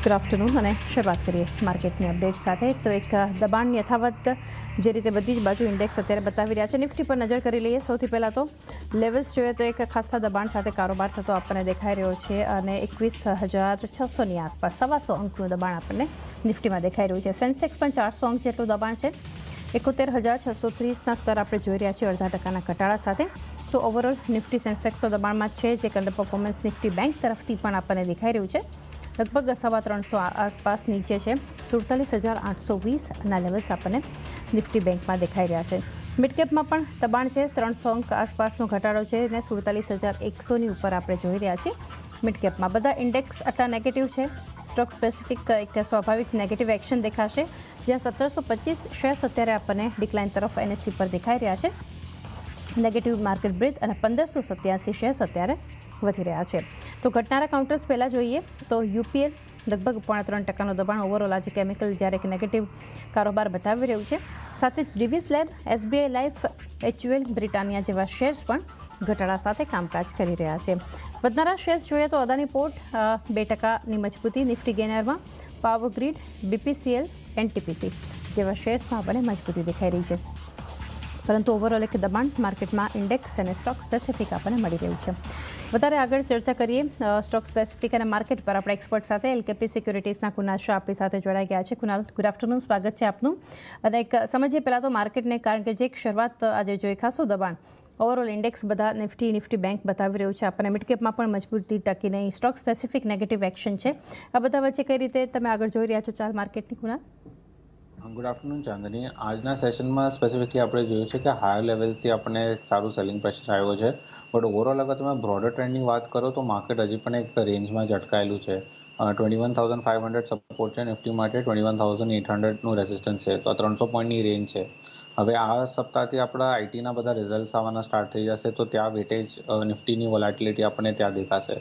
Good afternoon અને શરૂઆત કરીએ માર્કેટની અપડેટ સાથે. તો એક દબાણ યથાવત જે રીતે બધી જ બાજુ ઇન્ડેક્સ અત્યારે બતાવી રહ્યા છે. નિફ્ટી પર નજર કરી લઈએ. સૌથી પહેલાં તો લેવલ્સ જોઈએ તો એક ખાસા દબાણ સાથે કારોબાર થતો આપણને દેખાઈ રહ્યો છે અને 21,600ની આસપાસ 125 અંકનું દબાણ આપણને નિફ્ટીમાં દેખાઈ રહ્યું છે. સેન્સેક્સ પણ 400 અંક જેટલું દબાણ છે. 71,630ના સ્તર આપણે જોઈ રહ્યા છીએ 0.5% ઘટાડા સાથે. તો ઓવરઓલ નિફ્ટી સેન્સેક્સનો દબાણમાં છે, જે અંડર પરફોર્મન્સ નિફ્ટી બેંક તરફથી પણ આપણને દેખાઈ રહ્યું છે. લગભગ 350 આસપાસ નીચે છે. 47,820ના લેવલ્સ આપણને નિફ્ટી બેંકમાં દેખાઈ રહ્યા છે. મિડ કેપમાં પણ દબાણ છે, 300 અંક આસપાસનો ઘટાડો છે અને 47,100ની ઉપર આપણે જોઈ રહ્યા છીએ. મિડ કેપમાં બધા ઇન્ડેક્સ આટલા નેગેટિવ છે. સ્ટોક સ્પેસિફિક એક સ્વાભાવિક નેગેટિવ એક્શન દેખાશે, જ્યાં 1725 શેર્સ અત્યારે આપણને ડિક્લાઇન તરફ NSE પર દેખાઈ રહ્યા છે. નેગેટિવ માર્કેટ બ્રેથ અને 1587 શેર્સ અત્યારે વધી રહ્યા છે. તો ઘટનારા કાઉન્ટર્સ પહેલાં જોઈએ તો UPL લગભગ 3.5%નું દબાણ ઓવરઓલ આજે કેમિકલ જ્યારે એક નેગેટિવ કારોબાર બતાવી રહ્યું છે. સાથે જ Divi's Lab, SBI life, HUL, Britannia જેવા શેર્સ પણ ઘટાડા સાથે કામકાજ કરી રહ્યા છે. વધનારા શેર્સ જોઈએ તો અદાની પોર્ટ 2%ની મજબૂતી નિફ્ટી ગેનરમાં, પાવર ગ્રીડ, BPCL, NTPC જેવા શેર્સમાં આપણને મજબૂતી દેખાઈ રહી છે. પરંતુ ઓવરઓલ એક દબાણ માર્કેટમાં ઇન્ડેક્સ અને સ્ટોક સ્પેસિફિક આપણને મળી રહ્યું છે. વધારે આગળ ચર્ચા કરીએ સ્ટોક સ્પેસિફિક અને માર્કેટ પર આપણા એક્સપર્ટ સાથે. LKP સિક્યુરિટીઝના કુનાલ શાહ આપણી સાથે જોડાઈ ગયા છે. કુનાલ, ગુડ આફ્ટરનૂન, સ્વાગત છે આપનું. અને એક સમજીએ પહેલાં તો માર્કેટને, કારણ કે જે એક શરૂઆત આજે જોઈએ ખાસું દબાણ ઓવરઓલ ઇન્ડેક્સ બધા નિફ્ટી બેંક બતાવી રહ્યું છે આપણને. મિડકેપમાં પણ મજબૂતી ટકી નહીં, સ્ટોક સ્પેસિફિક નેગેટિવ એક્શન છે. આ બધા વચ્ચે કઈ રીતે તમે આગળ જોઈ રહ્યા છો ચાલ માર્કેટની, કુનાલ? ગુડ આફ્ટરનૂન ચાંદની. આજના સેશનમાં સ્પેસિફિકલી આપણે જોયું છે કે હાયર લેવલથી આપણને સારું સેલિંગ પ્રેશર આવ્યો છે. બટ ઓવરઓલ અગર તમે બ્રોડર ટ્રેન્ડની વાત કરો તો માર્કેટ હજી પણ એક રેન્જમાં જ અટકાયેલું છે. 21,500 સપોર્ટ છે નિફ્ટી માટે, 21,800નું રેસિસ્ટન્સ છે. તો આ 300 પોઈન્ટની રેન્જ છે. હવે આ સપ્તાહથી આપણા આઈટીના બધા રિઝલ્ટ્સ આવવાના સ્ટાર્ટ થઈ જશે, તો ત્યાં વેટેજ નિફ્ટીની વોલેટિલિટી આપણને ત્યાં દેખાશે.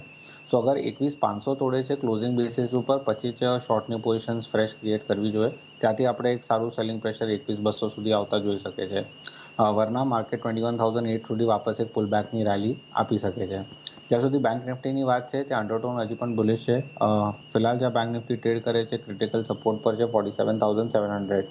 સો અગર 21,500 તોડે છે ક્લોઝિંગ બેસિસ ઉપર, પછી જ શોર્ટની પોઝિશન્સ ફ્રેશ ક્રિએટ કરવી જોઈએ. ત્યાંથી આપણે એક સારું સેલિંગ પ્રેશર 21,200 સુધી આવતા જોઈ શકે છે. વરના માર્કેટ 21,008 સુધી વાપસ એક પુલબેકની રેલી આપી શકે છે. જ્યાં સુધી બેંક નિફ્ટીની વાત છે ત્યાં અંડરટોન હજી પણ બુલિશ છે. ફિલહાલ જ્યાં બેંક નિફ્ટી ટ્રેડ કરે છે ક્રિટિકલ સપોર્ટ પર છે 47,700.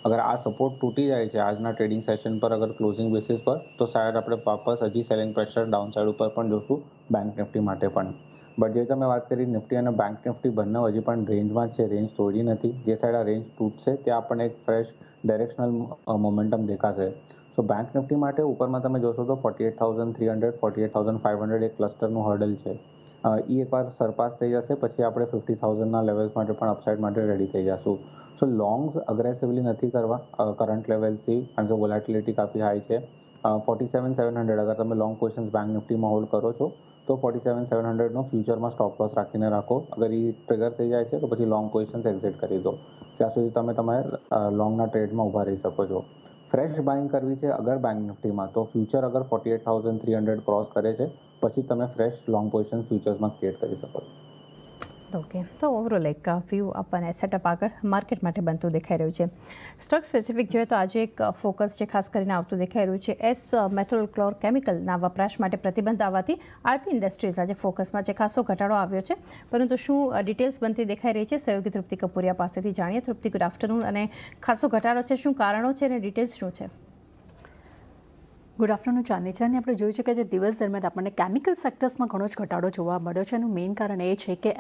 અગર આ સપોર્ટ તૂટી જાય છે આજના ટ્રેડિંગ સેશન પર, અગર ક્લોઝિંગ બેસિસ પર, તો શાયદ આપણે વાપસ હજી સેલિંગ પ્રેશર ડાઉન સાઇડ ઉપર પણ જોશું બેંક નિફ્ટી માટે પણ. બટ જે તમે વાત કરી નિફ્ટી અને બેંક નિફ્ટી બંને હજી પણ રેન્જમાં છે, રેન્જ તોડી નથી. જે સાઈડ આ રેન્જ તૂટશે ત્યાં આપણને એક ફ્રેશ ડાયરેક્શનલ મોમેન્ટમ દેખાશે. સો બેંક નિફ્ટી માટે ઉપરમાં તમે જોશો તો 48,300, 48,500 એક ક્લસ્ટરનું હર્ડલ છે. એ એકવાર સરપાસ થઈ જશે પછી આપણે 50,000ના લેવલ્સ માટે પણ અપસાઇડ માટે રેડી થઈ જશું. સો લોંગ્સ અગ્રેસિવલી નથી કરવા કરંટ લેવલથી, કારણ કે વોલેટિલિટી કાફી હાઈ છે. 47,700 અગર તમે લોંગ પોઝિશન્સ બેંક નિફ્ટીમાં હોલ્ડ કરો છો તો 47,700નો ફ્યુચરમાં સ્ટોપ લોસ રાખીને રાખો. અગર એ ટ્રિગર થઈ જાય છે તો પછી લોંગ પોઝિશન્સ એક્ઝિટ કરી દો. ત્યાં સુધી તમે તમારે લોંગના ટ્રેડમાં ઊભા રહી શકો છો. ફ્રેશ બાઇંગ કરવી છે અગર બેંક નિફ્ટીમાં, તો ફ્યુચર અગર 48,300 ક્રોસ કરે છે પછી તમે ફ્રેશ લોંગ પોઝિશન ફ્યુચર્સમાં ક્રિએટ કરી શકો છો. ઓકે, તો ઓવરઓલ એક વ્યૂ આપણને સેટઅપ આગળ માર્કેટ માટે બનતું દેખાઈ રહ્યું છે. સ્ટોક સ્પેસિફિક જોઈએ તો આજે એક ફોકસ જે ખાસ કરીને આવતું દેખાઈ રહ્યું છે મેટલ ક્લોર કેમિકલના વપરાશ માટે પ્રતિબંધ આવવાથી આરતી ઇન્ડસ્ટ્રીઝ આજે ફોકસમાં છે. ખાસો ઘટાડો આવ્યો છે, પરંતુ શું ડિટેલ્સ બનતી દેખાઈ રહી છે સહયોગી તૃપ્તિ કપૂરિયા પાસેથી જાણીએ. તૃપ્તિ, ગુડ આફ્ટરનૂન. અને ખાસો ઘટાડો છે, શું કારણો છે અને ડિટેલ્સ શું છે? ગુડ આફ્ટરનૂન ચાંદની. આપણે જોયું છે કે જે દિવસ દરમિયાન આપણને કેમિકલ સેક્ટર્સમાં ઘણો જ ઘટાડો જોવા મળ્યો છે. એનું મેઇન કારણ એ છે કે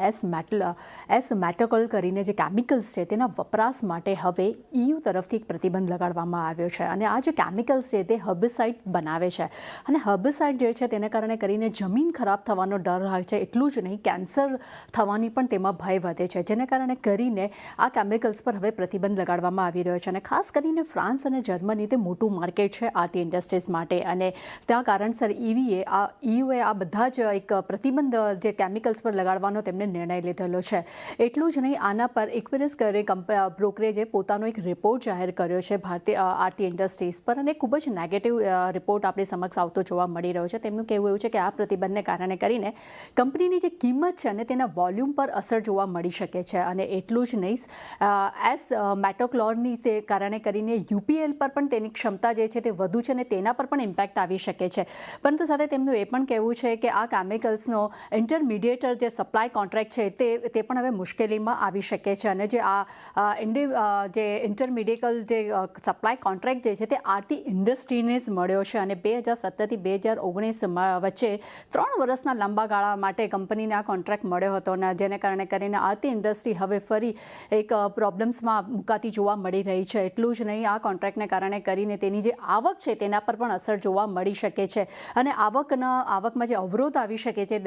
મેટોકોલ કરીને જે કેમિકલ્સ છે તેના વપરાશ માટે હવે EU તરફથી એક પ્રતિબંધ લગાડવામાં આવ્યો છે. અને આ જે કેમિકલ્સ છે તે હર્બિસાઇડ બનાવે છે, અને હર્બિસાઇડ જે છે તેને કારણે કરીને જમીન ખરાબ થવાનો ડર હોય છે. એટલું જ નહીં, કેન્સર થવાની પણ તેમાં ભય વધે છે, જેને કારણે કરીને આ કેમિકલ્સ પર હવે પ્રતિબંધ લગાડવામાં આવી રહ્યો છે. અને ખાસ કરીને ફ્રાન્સ અને જર્મની તે મોટું માર્કેટ છે આરતી ઇન્ડસ્ટ્રીઝ માટે, અને ત્યાં કારણસર EUએ આ બધા જ એક પ્રતિબંધ જે કેમિકલ્સ પર લગાડવાનો તેમને નિર્ણય લીધેલો છે. એટલું જ નહીં, આના પર ઇક્વિરિસ બ્રોકરેજે પોતાનો એક રિપોર્ટ જાહેર કર્યો છે આરતી ઇન્ડસ્ટ્રીઝ પર, અને ખૂબ જ નેગેટિવ રિપોર્ટ આપણી સમક્ષ આવતો જોવા મળી રહ્યો છે. તેમનું કહેવું એવું છે કે આ પ્રતિબંધને કારણે કરીને કંપનીની જે કિંમત છે અને તેના વોલ્યુમ પર અસર જોવા મળી શકે છે. અને એટલું જ નહીં, મેટોક્લોરની તે કારણે કરીને UPL પર પણ તેની ક્ષમતા જે છે તે વધુ છે અને તેના પર પણ ઇમ્પેક્ટ આવી શકે છે. પરંતુ સાથે તેમનું એ પણ કહેવું છે કે આ કેમિકલ્સનો ઇન્ટરમીડિયેટર જે સપ્લાય કોન્ટ્રાક્ટ છે તે પણ હવે મુશ્કેલીમાં આવી શકે છે. અને જે ઇન્ટરમીડિયેટ જે સપ્લાય કોન્ટ્રાક્ટ જે છે તે આરતી ઇન્ડસ્ટ્રીને જ મળ્યો છે. અને 2017થી 2019 વચ્ચે 3 વર્ષના લાંબા ગાળા માટે કંપનીને આ કોન્ટ્રાક્ટ મળ્યો હતો, અને જેને કારણે કરીને આરતી ઇન્ડસ્ટ્રી હવે ફરી એક પ્રોબ્લેમ્સમાં મુકાતી જોવા મળી રહી છે. એટલું જ નહીં, આ કોન્ટ્રાક્ટને કારણે કરીને તેની જે આવક છે તેના પર પણ અસર જોવા મળી શકે છે. અને આવકમાં જે અવરોધ આવી શકે છે,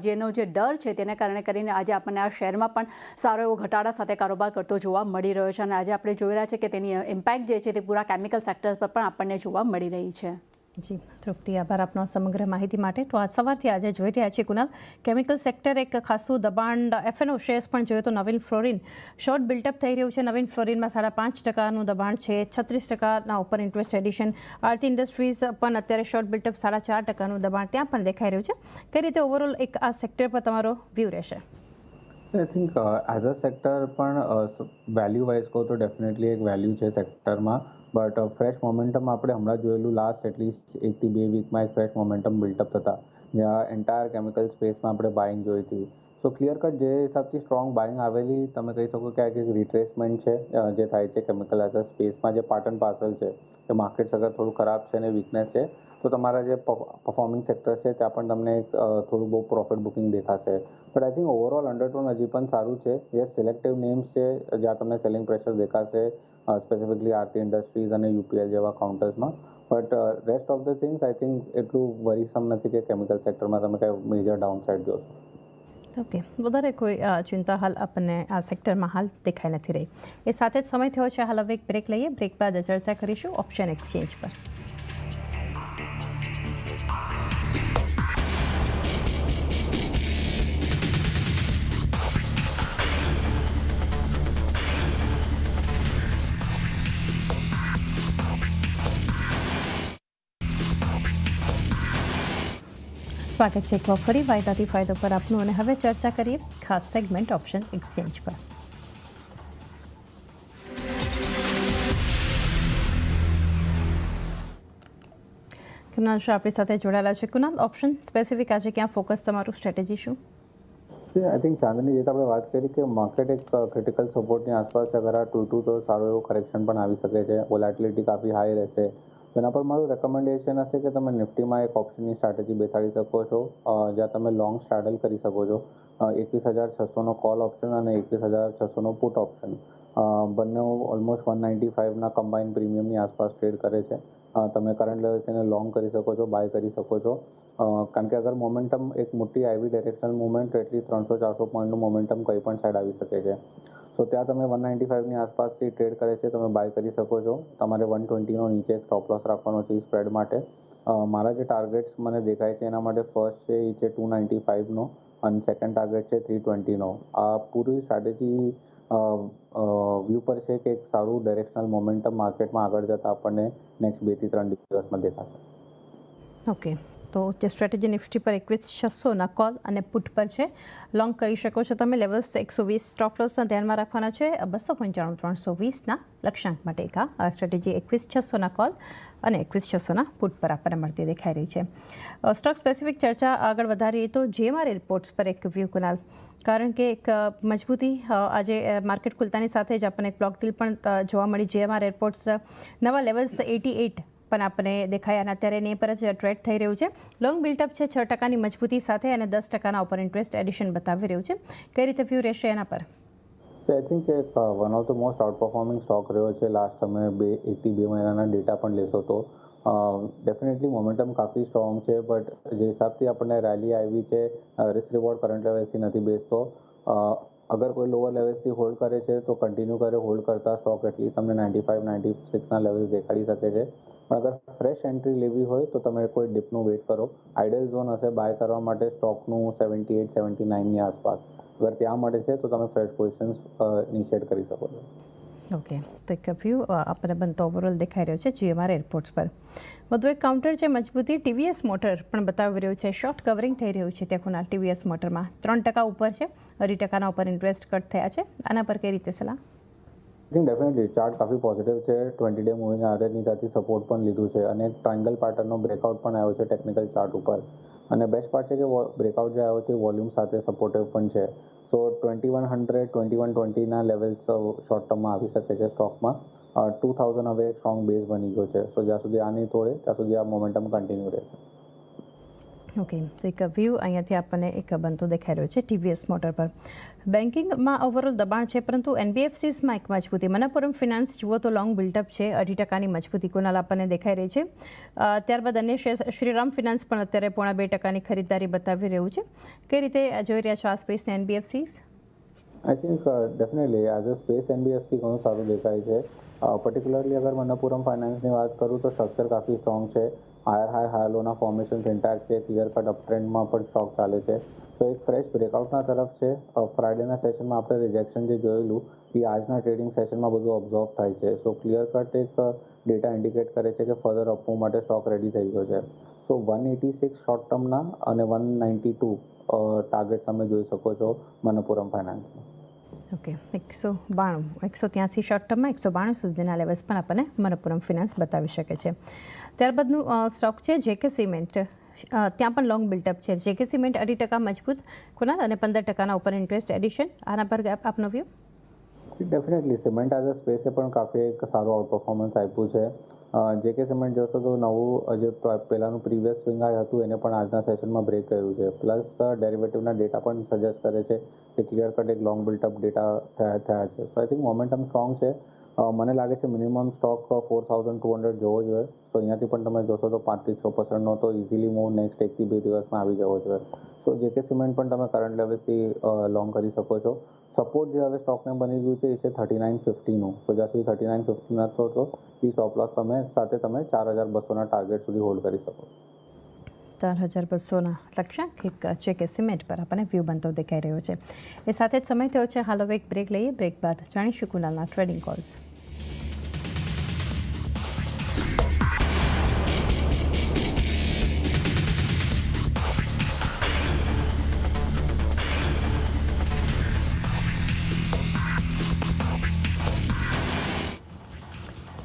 જેનો જે ડર છે તેને કારણે કરીને આજે આપણને આ શેરમાં પણ સારો એવો ઘટાડા સાથે કારોબાર કરતો જોવા મળી રહ્યો છે. અને આજે આપણે જોઈ રહ્યા છીએ કે તેની ઇમ્પેક્ટ જે છે તે પૂરા કેમિકલ સેક્ટર પર પણ આપણને જોવા મળી રહી છે. જી તૃપ્તિ, આભાર આપનો સમગ્ર માહિતી માટે. તો આજ સવારથી આજે જોઈ રહ્યા છીએ કુનાલ, કેમિકલ સેક્ટર એક ખાસું દબાણ, F&O શેર્સ પણ જોઈએ તો નવીન ફ્લોરિન શોર્ટ બિલ્ટઅપ થઈ રહ્યું છે. નવીન ફ્લોરિનમાં 5.5% દબાણ છે, 36% ઉપર ઇન્ટરેસ્ટ એડિશન. આરતી ઇન્ડસ્ટ્રીઝ પણ અત્યારે શોર્ટ બિલ્ટઅપ 4.5% દબાણ ત્યાં પણ દેખાઈ રહ્યું છે. કઈ રીતે ઓવરઓલ એક આ સેક્ટર પર તમારો વ્યૂ રહેશે? I think as a sector પણ વેલ્યુ વાઇઝ કહો તો ડેફિનેટલી એક વેલ્યુ છે સેક્ટરમાં. બટ ફ્રેશ મોમેન્ટમ આપણે હમણાં જોયેલું લાસ્ટ એટલીસ્ટ 1 થી 2 વીકમાં એક ફ્રેશ મોમેન્ટમ બિલ્ટઅપ થતા, જ્યાં એન્ટાયર કેમિકલ સ્પેસમાં આપણે બાઇંગ જોઈ હતી. સો ક્લિયર કટ જે હિસાબથી સ્ટ્રોંગ બાઇંગ આવેલી, તમે કહી શકો કે આ એક રિટ્રેસમેન્ટ છે જે થાય છે કેમિકલ એઝ અ સ્પેસમાં. જે પાર્ટ એન્ડ પાર્સલ છે કે માર્કેટ્સ અગર થોડું ખરાબ છે અને વીકનેસ છે તો તમારા જે પરફોર્મિંગ સેક્ટર છે ત્યાં પણ તમને થોડું બહુ પ્રોફિટ બુકિંગ દેખાશે. બટ આઈ થિંક ઓવરઓલ અંડરટોન હજી પણ સારું છે. જે સિલેક્ટિવ નેમ્સ છે જ્યાં તમને સેલિંગ પ્રેશર દેખાશે, સ્પેસિફિકલી આરતી ઇન્ડસ્ટ્રીઝ અને UPL જેવા કાઉન્ટર્સમાં. But rest of the things I think એટલું વરીસમ નથી કે કેમિકલ સેક્ટરમાં તમે કંઈ મેજર ડાઉન સાઇડ જોશો. ઓકે, વધારે કોઈ ચિંતા હાલ આપણને આ સેક્ટરમાં હાલ દેખાઈ નથી રહી. એ સાથે જ સમય થયો છે હાલ હવે એક બ્રેક લઈએ. બ્રેક બાદ ચર્ચા કરીશું ઓપ્શન એક્સચેન્જ પર. સ્વાગત છે એક વાર ફરી વાયદાથી ફાયદો પર આપનું. અને હવે ચર્ચા કરીએ ખાસ સેગમેન્ટ ઓપ્શન એક્સચેન્જ પર. કુનાલ શાહ આપણી સાથે જોડાયેલા છે. કુનાલ, ઓપ્શન સ્પેસિફિક આજે ક્યાં ફોકસ, તમારું સ્ટ્રેટેજી શું? આઈ થિંક ચાંદની, જે આપણે વાત કરી કે માર્કેટ એક ક્રિટિકલ સપોર્ટની આસપાસ અગર આ તૂટું તો સારો એવો કરેક્શન પણ આવી શકે છે. વોલેટિલિટી કાફી હાઈ રહેશે. એના પર મારું રેકમેન્ડેશન હશે કે તમે નિફ્ટીમાં એક ઓપ્શનની સ્ટ્રેટેજી બેસાડી શકો છો, જ્યાં તમે લોંગ સ્ટ્રેડલ કરી શકો છો. 21,600નો કોલ ઓપ્શન અને 21,600નો પુટ ઓપ્શન, બંને ઓલમોસ્ટ 195ના કમ્બાઇન પ્રીમિયમની આસપાસ ટ્રેડ કરે છે. તમે કરંટ લેવલ્સ એને લોંગ કરી શકો છો, બાય કરી શકો છો. કારણ કે અગર મોમેન્ટમ એક મોટી આવી ડાયરેક્શનલ મુવમેન્ટ, એટલી 300-400 પોઈન્ટનું મોમેન્ટમ કંઈ પણ સાઈડ આવી શકે છે. સો ત્યાં તમે 195ની આસપાસથી ટ્રેડ કરે છે, તમે બાય કરી શકો છો. તમારે 120નો નીચે એક સ્ટોપ લોસ રાખવાનો છે સ્પ્રેડ માટે. મારા જે ટાર્ગેટ્સ મને દેખાય છે એના માટે ફર્સ્ટ છે એ છે 295નો અને સેકન્ડ ટાર્ગેટ છે 320નો. આ પૂરી સ્ટ્રેટેજી વ્યૂ પર છે કે એક સારું ડાયરેક્શનલ મોમેન્ટમ માર્કેટમાં આગળ જતાં આપણને નેક્સ્ટ 2 થી 3 દિવસમાં દેખાશે. ઓકે, તો જે સ્ટ્રેટેજી નિફ્ટી પર 21,600ના કોલ અને પુટ પર છે, લોંગ કરી શકો છો તમે. લેવલ્સ 120 સ્ટોપ લોસના ધ્યાનમાં રાખવાના છે. 295-320ના લક્ષ્યાંક માટે એક આ સ્ટ્રેટેજી 21,600ના કોલ અને 21,600ના પુટ પર આપણને મળતી દેખાઈ રહી છે. સ્ટોક સ્પેસિફિક ચર્ચા આગળ વધારીએ તો GMR એરપોર્ટ્સ પર એક વ્યૂ, કુનાલ. કારણ કે એક મજબૂતી આજે માર્કેટ ખુલતાની સાથે જ આપણને એક બ્લોક ડીલ પણ જોવા મળી. GMR એરપોર્ટ્સ નવા લેવલ્સ 88 પણ આપણને દેખાય અને અત્યારે એની પર જ ટ્રેડ થઈ રહ્યું છે. લોંગ બિલ્ટઅપ છે 6%ની મજબૂતી સાથે અને 10%ના ઉપર ઇન્ટરેસ્ટ એડિશન બતાવી રહ્યું છે. કઈ રીતે વ્યૂ રહેશે એના પર? આઈ થિંક એક one of the most out performing stock રહ્યો છે. લાસ્ટ તમે 2 મહિનાના ડેટા પણ લેશો તો ડેફિનેટલી મોમેન્ટમ કાફી સ્ટ્રોંગ છે. બટ જે હિસાબથી આપણને રેલી આવી છે, રિસ્ક રિવોર્ડ કરંટ લેવલ્સથી નથી બેસતો. અગર કોઈ લોઅર લેવલ્સથી હોલ્ડ કરે છે તો કન્ટિન્યુ કરે. હોલ્ડ કરતા સ્ટોક એટલીસ્ટ તમને 95-96ના લેવલ્સ દેખાડી શકે છે. પણ અગર ફ્રેશ એન્ટ્રી લેવી હોય તો તમે કોઈ ડિપનું વેઇટ કરો. આઈડિયલ ઝોન હશે બાય કરવા માટે સ્ટોકનું 78-79ની આસપાસ. અગર ત્યાં મળે છે તો તમે ફ્રેશ પોઝિશન્સ ઇનિશિએટ કરી શકો છો. ઓકે, તો એક વ્યૂ આપણને બનતો ઓવરઓલ દેખાઈ રહ્યો છે GMR એરપોર્ટ્સ પર. વધુ એક કાઉન્ટર છે મજબૂતી, TVS મોટર પણ બતાવી રહ્યું છે. શોર્ટ કવરિંગ થઈ રહ્યું છે ત્યાં કુનાલ TVS મોટરમાં 3% ઉપર છે. 2.5% ઉપર ઇન્ટરેસ્ટ કટ થયા છે. આના પર કઈ રીતે સલાહ? थिंक डेफिनेटली ચાર્ટ કાફી પોઝિટિવ છે. 20-ડે મૂવિંગ એવરેજની ત્યાંથી સપોર્ટ પણ લીધું છે અને એક ટ્રાયંગલ પેટર્નનો બ્રેકઆઉટ પણ આવ્યો છે ટેકનિકલ ચાર્ટ ઉપર. અને બેસ્ટ પાર્ટ છે કે બ્રેકઆઉટ જે આવ્યો છે વોલ્યુમ સાથે સપોર્ટિવ પણ છે. સો 2100 2120ના લેવલ્સ શોર્ટ ટર્મમાં આવી શકે છે સ્ટોકમાં. 2000 હવે એક સ્ટ્રોંગ બેઝ બની ગયો છે. સો જ્યાં સુધી આ નહીં તોડે ત્યાં સુધી આ મોમેન્ટમ કન્ટિન્યુ રહેશે. ઓકે, તો એક વ્યૂ અહીંયાથી આપણને એક બનતો દેખાઈ રહ્યો છે ટીવીએસ મોટર પર. બેન્કિંગમાં ઓવરઓલ દબાણ છે, પરંતુ એનબીએફસીસમાં એક મજબૂતી. મનપ્પુરમ ફિનાન્સ જુઓ તો લોંગ બિલ્ડઅપ છે, 2.5%ની મજબૂતી કુનાલ આપણને દેખાઈ રહી છે. ત્યારબાદ અન્ય શેર્સ શ્રીરામ ફિનાન્સ પણ અત્યારે 2.5%ની ખરીદદારી બતાવી રહ્યું છે. કઈ રીતે જોઈ રહ્યા છો આ સ્પેસને NBFCs? I think definitely as a space NBFC ઘણું સારું દેખાય છે. પર્ટિક્યુલરલી અગર મનપ્પુરમ ફાઇનાન્સની વાત કરું તો સ્ટ્રક્ચર કાફી સ્ટ્રોંગ છે. હાયર લોના ફોર્મેશન ઇન્ટેક્ટ છે. ક્લિયર કટ અપટ્રેન્ડમાં પણ સ્ટોક ચાલે છે. તો એક ફ્રેશ બ્રેકઆઉટના તરફ છે. ફ્રાઇડેના સેશનમાં આપણે રિજેક્શન જે જોયેલું એ આજના ટ્રેડિંગ સેશનમાં બધું ઓબ્ઝર્વ થાય છે. સો ક્લિયર કટ એક ડેટા ઇન્ડિકેટ કરે છે કે ફર્ધર અપમૂવ માટે સ્ટોક રેડી થઈ ગયો છે. સો 186 શોર્ટ ટર્મના અને 192 ટાર્ગેટ તમે જોઈ શકો છો મનપ્પુરમ ફાઇનાન્સમાં. ઓકે, 183 શોર્ટ ટર્મમાં 192 સુધીના લેવલ્સ પણ આપણને મનપ્પુરમ ફિનાન્સ બતાવી શકે છે. ત્યારબાદનું સ્ટોક છે જેકે સિમેન્ટ. ત્યાં પણ લોંગ બિલ્ટઅપ છે. જેકે સિમેન્ટ 2.5% મજબૂત કુનાલ અને 15%ના ઉપર ઇન્ટરેસ્ટ એડિશન. આના પર આપનો view? Definitely cement as a સ્પેસે પણ કાફી એક સારું આઉટ પરફોર્મન્સ આપ્યું છે. જેકે સિમેન્ટ જોશો તો નવું જે પહેલાંનું પ્રીવિયસ સ્વિંગ હાઈ હતું એને પણ આજના સેશનમાં બ્રેક કર્યું છે. પ્લસ ડેરિવેટિવના ડેટા પણ સજેસ્ટ કરે છે કે ક્લિયર કટ એક લોંગ બિલ્ટઅપ ડેટા થયા છે. સો આઈ થિંક મોમેન્ટમ સ્ટ્રોંગ છે. મને લાગે છે મિનિમમ સ્ટોક 4200 જોવો જોઈએ. તો અહીંયાથી પણ તમે જોશો તો 5-6%નો તો ઇઝીલી મૂવ નેક્સ્ટ 1 થી 2 દિવસમાં આવી જવો જોઈએ. સો જેકે સિમેન્ટ પણ તમે કરંટ લેવલથી લોંગ કરી શકો છો. સપોર્ટ જે હવે સ્ટોકને બની ગયું છે એ છે 3950નું. તો જ્યાં સુધી 3950 નથી તો એ સ્ટોપ લોસ સાથે તમે 4200ના ટાર્ગેટ સુધી હોલ્ડ કરી શકો. 4200ના લક્ષ્યાંક એક જેકે સિમેન્ટ પર આપણને વ્યૂ બનતો દેખાઈ રહ્યો છે. એ સાથે જ સમય થયો છે હાલ હવે એક બ્રેક લઈએ. બ્રેક બાદ જાણીશું કુનાલના ટ્રેડિંગ કોલ્સ.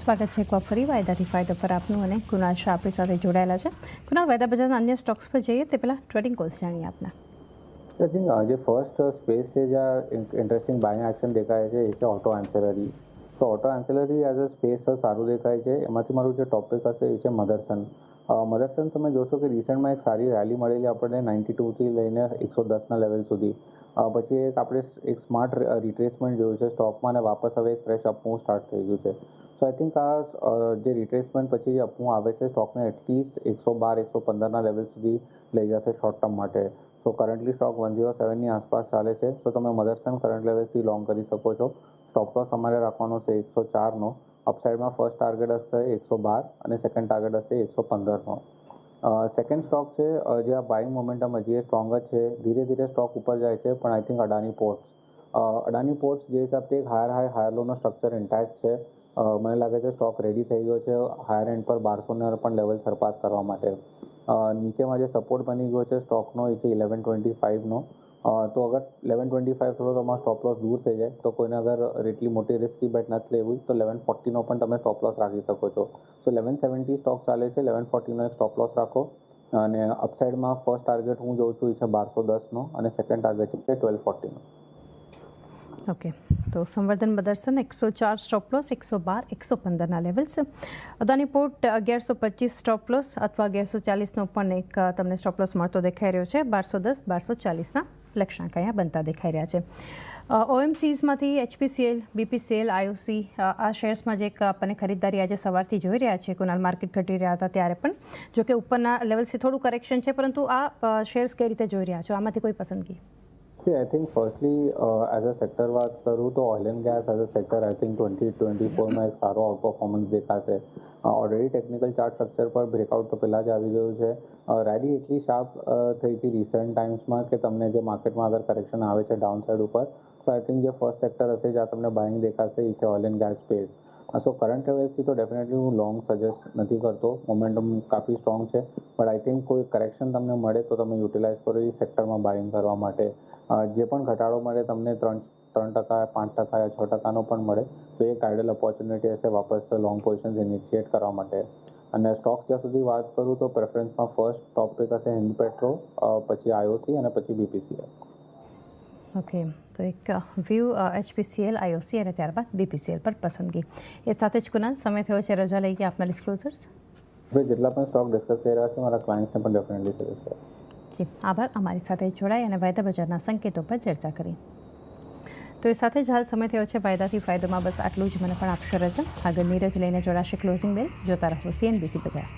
સ્વાગત છે એકવાર ફરી વાયદાથી ફાયદો પર આપનું અને કુનાલ શાહ આપણી સાથે જોડાયેલા છે. કુનાલ, વાયદા બજારના અન્ય સ્ટોક્સ પર જઈએ તે પહેલાં ટ્રેડિંગ કોલ્સ જાણીએ આપના. આઈ થિંક જે ફર્સ્ટ સ્પેસ છે જ્યાં ઇન્ટરેસ્ટિંગ બાયિંગ એક્શન દેખાય છે એ છે ઓટો એન્સેલરી. તો ઓટો એન્સેલરી એઝ અ સ્પેસ સારું દેખાય છે. એમાંથી મારું જે ટોપિક હશે એ છે મધરસન. મધરસન તમે જોશો કે રિસન્ટમાં એક સારી રેલી મળેલી આપણને 92થી લઈને 110ના લેવલ સુધી. પછી આપણે એક સ્માર્ટ રિટ્રેસમેન્ટ જોયું છે સ્ટોકમાં અને વાપસ હવે એક ફ્રેશ અપમૂવ સ્ટાર્ટ થઈ ગયું છે. સો આઈ થિંક આ જે રિટ્રેસમેન્ટ પછી જે અપમૂવ આવે છે સ્ટોકને એટલીસ્ટ 112-115ના લેવલ સુધી લઈ જશે શોર્ટ ટર્મ માટે. સો કરન્ટલી સ્ટોક 107ની આસપાસ ચાલે છે. તો તમે મધરસન કરંટ લેવલથી લોંગ કરી શકો છો. સ્ટોપ લોસ અમારે રાખવાનો છે 104નો. અપસાઇડમાં ફર્સ્ટ ટાર્ગેટ હશે 112 અને સેકન્ડ ટાર્ગેટ હશે 115નો. સેકન્ડ સ્ટોક છે જે આ બાઇંગ મોમેન્ટમ હજી સ્ટ્રોંગ જ છે. ધીરે ધીરે સ્ટોક ઉપર જાય છે પણ I think Adani ports. Adani ports જે હિસાબથી એક હાયર લોનો સ્ટ્રક્ચર ઇન્ટેક્ટ છે. મને લાગે છે સ્ટોક રેડી થઈ ગયો છે હાયર એન્ડ પર 1200 પણ લેવલ સરપાસ કરવા માટે. નીચેમાં જે સપોર્ટ બની ગયો છે સ્ટોકનો એ છે 1125નો. તો અગર 1125 થોડો તમારો સ્ટોપ લોસ દૂર થઈ જાય તો કોઈને અગર એટલી મોટી રિસ્કી બેટ નથી લેવી તો 1140નો પણ તમે સ્ટોપ લોસ રાખી શકો છો. સો 1170 સ્ટોક ચાલે છે. 1140નો એક સ્ટોપ લોસ રાખો. અને અપસાઇડમાં ફર્સ્ટ ટાર્ગેટ હું જોઉં છું એ છે 1210નો અને સેકન્ડ ટાર્ગેટ છે 1240નો. ઓકે, તો સંવર્ધન મધરસન 104 સ્ટોપ લોસ, 112, 115ના levels. Adani port 1125 stop loss અથવા 1140નો પણ એક તમને સ્ટોપ લોસ મળતો દેખાઈ રહ્યો છે. 1210, 1240ના લક્ષ્યાંક અહીંયા બનતા દેખાઈ રહ્યા છે. ઓએમસીઝમાંથી એચપીસીએલ, બીપીસીએલ, આઈઓસી આ શેર્સમાં જે એક આપણને ખરીદદારી આજે સવારથી જોઈ રહ્યા છે. કુનાલ, માર્કેટ ઘટી રહ્યા હતા ત્યારે પણ જો કે ઉપરના લેવલથી થોડું કરેક્શન છે, પરંતુ આ શેર્સ કઈ રીતે જોઈ રહ્યા છો? આમાંથી કોઈ પસંદગી? I think firstly as a sector વાત કરું તો oil and gas as a sector I think 2024માં એક સારો આઉટ પરફોર્મન્સ દેખાશે. ઓલરેડી ટેકનિકલ ચાર્ટ સ્ટ્રક્ચર પર બ્રેકઆઉટ તો પહેલાં જ આવી ગયું છે. રેલી એટલી શાર્પ થઈ હતી રિસન્ટ ટાઈમ્સમાં કે તમને જે માર્કેટમાં અગર કરેક્શન આવે છે ડાઉન સાઇડ ઉપર તો આઈ થિંક જે ફર્સ્ટ સેક્ટર હશે જ્યાં તમને બાઇંગ દેખાશે એ છે oil and gas space. So current લેવલ્સથી તો ડેફિનેટલી હું લોંગ સજેસ્ટ નથી કરતો. મોમેન્ટમ કાફી સ્ટ્રોંગ છે. બટ આઈ થિંક કોઈ કરેક્શન તમને મળે તો તમે યુટિલાઇઝ કરો એ સેક્ટરમાં બાઇંગ કરવા માટે. જે પણ ઘટાડો મળે તમને 3%, 5% યા 6%નો પણ મળે તો એક આઈડિયલ ઓપોર્ચ્યુનિટી હશે વાપસ લોંગ પોઝિશન્સ ઇનિશિએટ કરવા માટે. અને સ્ટોક્સ જ્યાં સુધી વાત કરું તો પ્રેફરન્સમાં ફર્સ્ટ ટોપ પિક હશે હિન્દ પેટ્રો, પછી IOC અને પછી BPCL. ઓકે, તો એક વ્યૂ HPCL, IOC અને ત્યારબાદ BPCL પર પસંદગી. એ સાથે જ કુનાલ, સમય થયો છે રજા લઈએ આપના ડિસ્ક્લોઝર્સ. હવે જેટલા પણ સ્ટોક ડિસ્કસ કરી રહ્યા છે મારા ક્લાયન્ટ્સને પણ ડેફિનેટલી સજેસ્ટ કરે. જી આભાર અમારી સાથે જોડાઈ અને વાયદા બજારના સંકેતો પર ચર્ચા કરી. તો એ સાથે જ હાલ સમય થયો છે વાયદાથી ફાયદોમાં. બસ આટલું જ, મને પણ આપશો રજા. આગળ નીરજ લઈને જોડાશે ક્લોઝિંગ બેલ. જોતા રહો CNBC બજાર.